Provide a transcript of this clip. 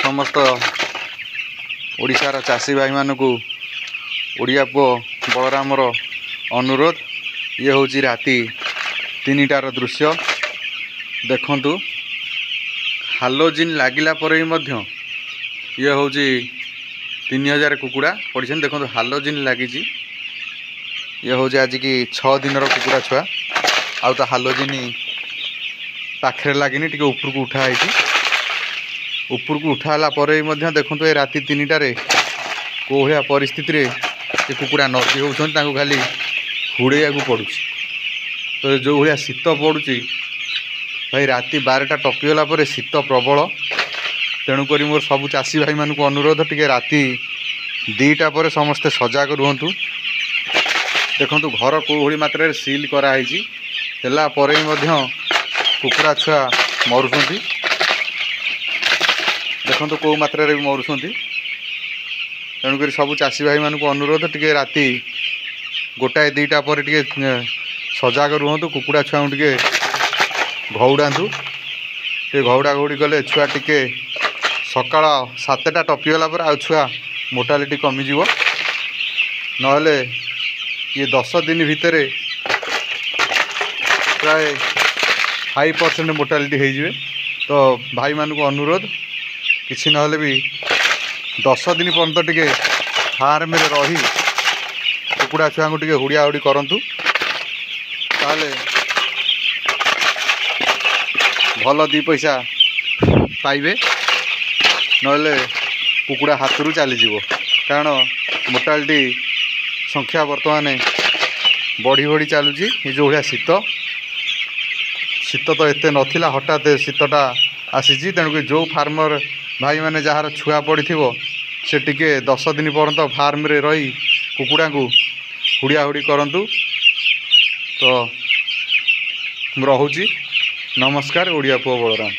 समस्त ओडिशार चाषी भाई मानक ओडिया पुओ बलरामर अनुरोध। ये हूँ राति 3टार दृश्य देखंतु। हालोजिन लागिला पर भी मध्य ये हूँ 3000 कुकुड़ा पड़े। देखो हालोजिन लगी। ये हूँ आज की 6 दिन कुकुड़ा छुआ आउ तो हालोजिन पाखे लगिनी टे ऊपर को उठाई। ऊपर को उठाला देखो ये राति 3टार कौ भाया परिस्थिति कुकुड़ा नदी होती खाली हुड़ैया पड़ू। तो जो भाया शीत पड़ू भाई राति 12टा टपिगला पर शीत प्रबल। तेणुक मोर सब चाषी भाई मानक अनुरोध टे राति 2टा पर समस्ते सजग रुहतु। देखो घर कौ भाई मात्रा सिल कराई कुकुड़ा छुआ मरुंट। देखो कौ मात्रा भी मरुंट। तेणुक सब चाषी भाई मानक अनुरोध टे राति 1 2टा पर टे सजग रुहतु। कुकुड़ा छुआ टे घौड़ातु। ये घौड़ा घौड़ी गले छुआ टे सकाळ 7टा टपिगला पर आ छुआ मोर्टालिटी कमिज। नहले ये 10 दिन भितर प्राय 5% मोर्टालिटी हो। तो भाई मानक अनुरोध किसी ना भी 10 दिन पर्यंत टे फार्म रे रही कुकुड़ा छुआ को टे हुड़िया हुड़ी करंतु। ताले भल 2 पैसा पाइबे। नहले कुकुड़ा हाथ रू चली जीवो। कारण मोर्टालिटी संख्या बर्तमान बढ़ी बढ़ी चलुची। ये जो भाया शीत तो एत नाला हठात शीतटा आसी। तेणुक जो फार्मर भाई मैंने जार छुआ पड़ी से टिके 10 दिन पर्यंत फार्म रे रही कुकुड़ा को हुड़िया हुड़ी करंतु। तो रोची नमस्कार। ओडिया पुओ बलराम।